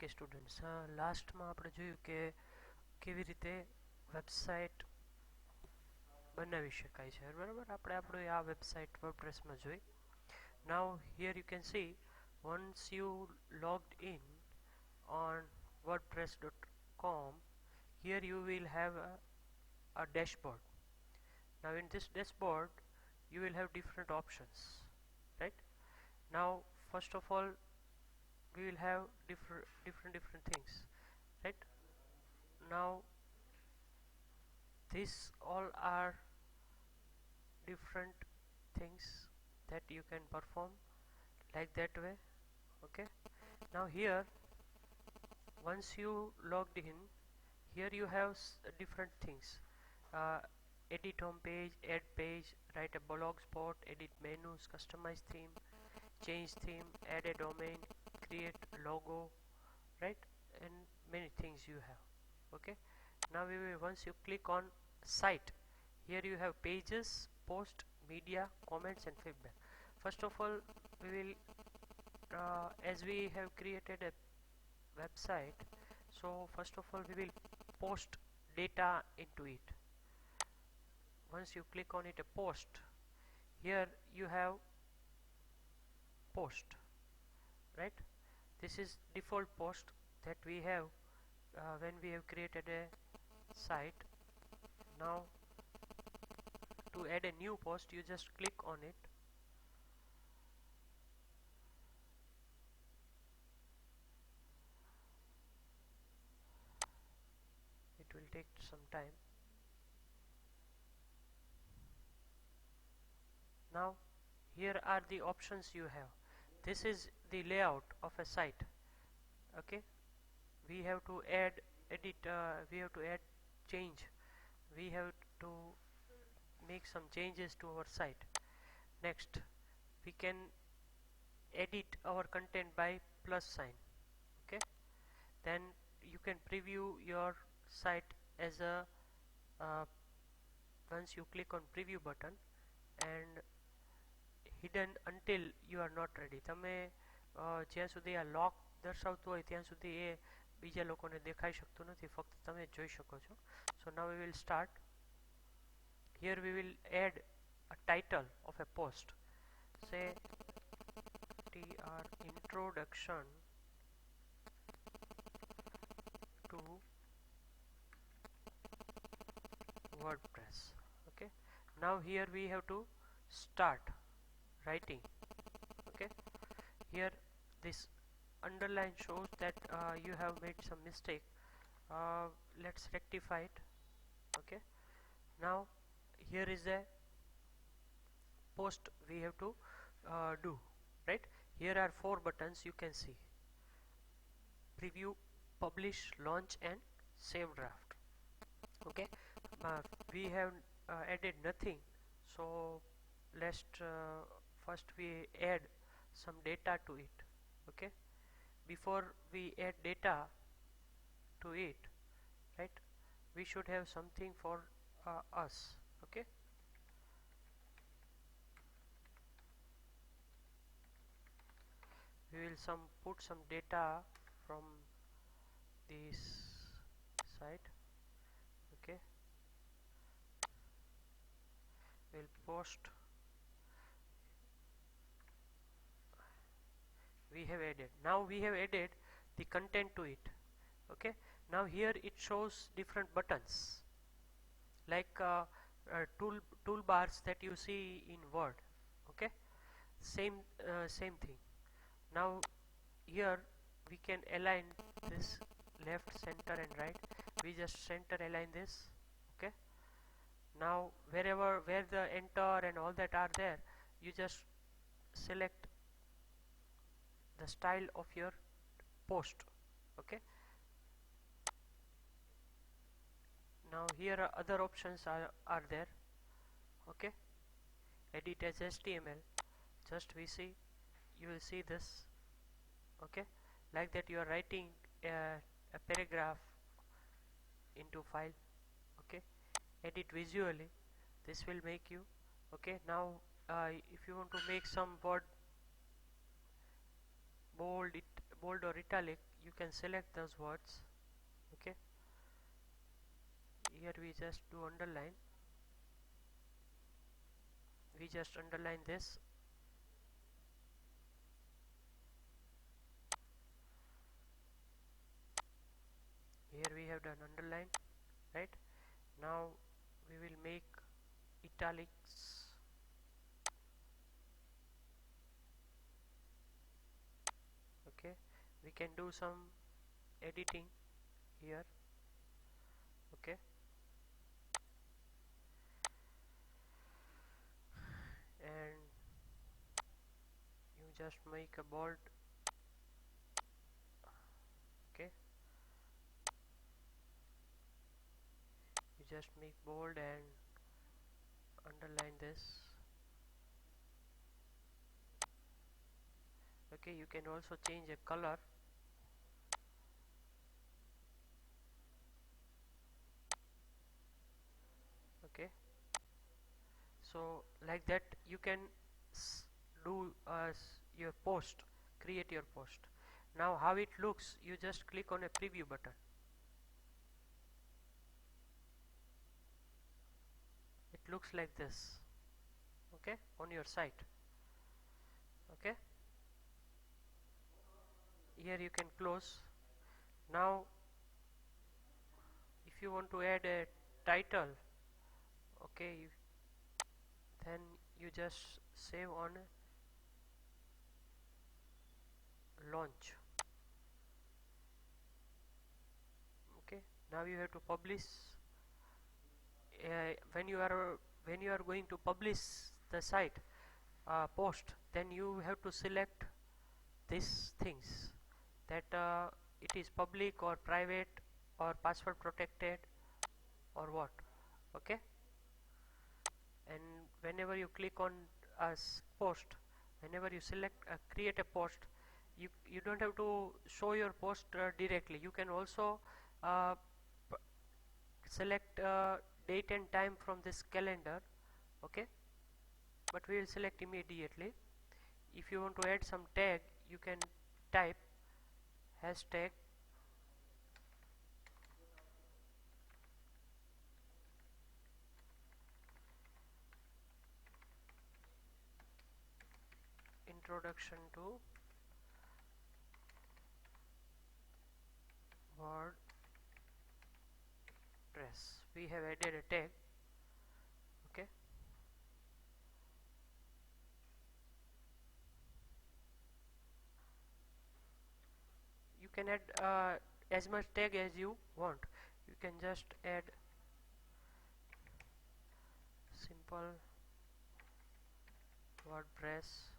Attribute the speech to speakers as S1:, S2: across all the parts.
S1: Okay students, લાસ્ટમાં આપણે જોયું કે કેવી રીતે વેબસાઇટ બનાવી શકાય છે. બરાબર, આપણે આપણું આ વેબસાઇટ વર્ડપ્રેસમાં જોઈ. Now here you can see once you logged in on wordpress.com, here you will have a dashboard. Now in this dashboard you will have different options, right? Now first of all we will have different things, right? Now these all are different things that you can perform like that way. Okay, now here once you logged in, here you have different things. uh, Edit home page, add page, write a blog spot, edit menus, customize theme, change theme, add a domain, create logo, right? And many things you have. Okay, now once you click on site, here you have pages, post, media, comments and feedback. First of all we will as we have created a website, so first of all we will post data into it. Once you click on it, a post, here you have post, right? This is default post that we have when we have created a site. Now to add a new post, you just click on it. It will take some time. Now here are the options you have. This is the layout of a site. Okay, we have to add, edit, we have to add, change, we have to make some changes to our site. Next, we can edit our content by plus sign. Okay, then you can preview your site as a once you click on preview button, and hidden until you are not ready. તમે જ્યાં સુધી આ લોક દર્શાવતું હોય ત્યાં સુધી એ બીજા લોકોને દેખાઈ શકતું નથી, ફક્ત તમે જોઈ શકો છો. So now we will start. Here we will add a title of a post. Say TR introduction to WordPress. Okay, now here we have to start writing. Okay, here this underline shows that you have made some mistake. Let's rectify it. Okay, now here is a post we have to do, right? Here are 4 buttons you can see: preview, publish, launch and save draft. Okay, we have added nothing, so let's first we add some data to it. Okay, before we add data to it, right, we should have something for us. Okay, we will put some data from this site. Okay, we'll post. We have added, now we have added the content to it. Okay, now here it shows different buttons like toolbars that you see in Word. Okay, same thing. Now here we can align this left, center and right. We just center align this. Okay, now where the enter and all that are there, you just select the style of your post. Okay, now here are other options are there. Okay, edit as HTML, just we see, you will see this. Okay, like that you are writing a paragraph into file. Okay, edit visually, this will make you. Okay, now if you want to make some word bold or italic, you can select those words. Okay, here we just do underline, we just underline this. Here we have done underline, right? Now we will make italics. Okay, we can do some editing here. Okay, and you just make a bold. Okay, you just make bold and underline this. Okay, you can also change a color. Okay, so like that you can do your post, create your post. Now how it looks, you just click on a preview button. It looks like this, okay, on your site. Okay, here you can close. Now if you want to add a title, okay, then you just save on launch. Okay, now you have to publish. When you are going to publish the site post, then you have to select these things, that it is public or private or password protected or what. Okay, and whenever you click on post, whenever you select create a post, you don't have to show your post directly. You can also uh, select date and time from this calendar. Okay, but we will select immediately. If you want to add some tag, you can type hashtag introduction to WordPress. We have added a tag. Okay, you can add as much tag as you want. You can just add simple WordPress.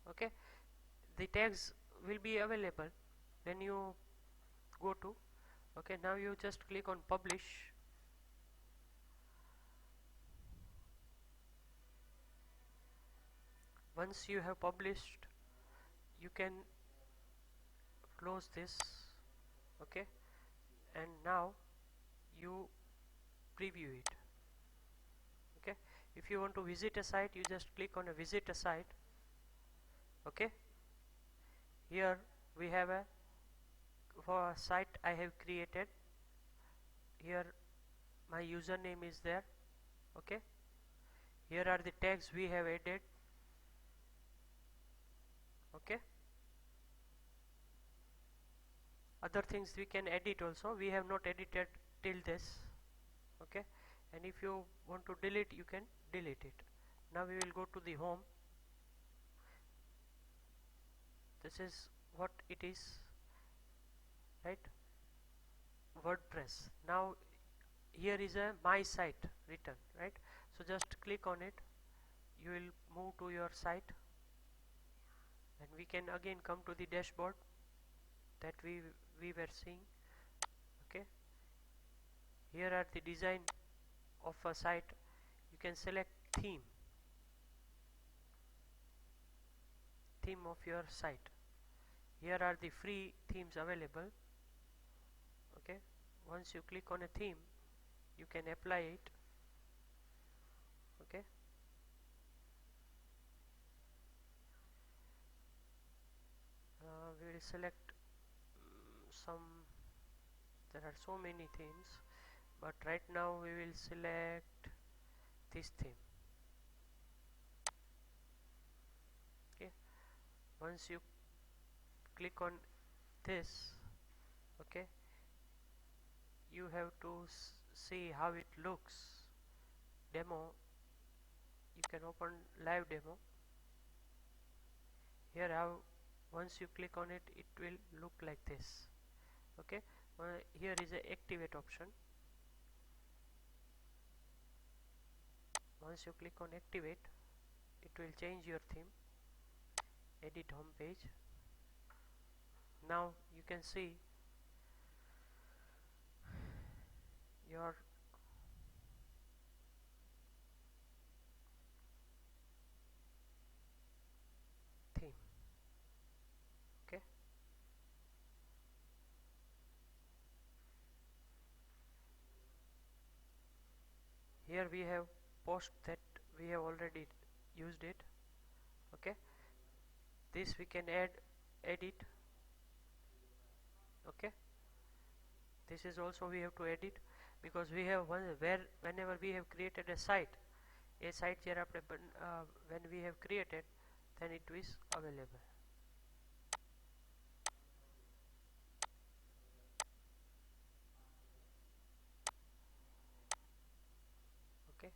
S1: Okay, the tags will be available when you go to. Okay, now you just click on publish. Once you have published, you can close this. Okay, and now you preview it. Okay, if you want to visit a site, you just click on a visit a site. Okay, here we have a site I have created. Here my username is there. Okay, here are the tags we have added. Okay, other things we can edit also, we have not edited till this. Okay, and if you want to delete, you can delete it. Now we will go to the home. This is what it is, right? WordPress. Now here is a my site written, right? So just click on it, you will move to your site, and we can again come to the dashboard that we were seeing. Okay, here are the design of a site. You can select theme of your site. Here are the free themes available. Okay, once you click on a theme, you can apply it. Okay, we will select some, there are so many themes, but right now we will select this theme. Okay, once you click on this, okay, you have to see how it looks. Demo, you can open live demo. Here how, once you click on it, it will look like this. Okay, here is a activate option. Once you click on activate, it will change your theme. Edit home page. Now you can see your theme. Okay, here we have post that we have already used it. Okay, this we can add, edit. Okay, this is also we have to edit, because we have one where whenever we have created a site જ્યારે આપણે when we have created, then it is available. Okay,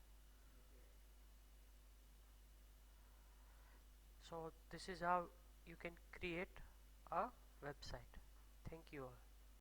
S1: so this is how you can create a website. Thank you all.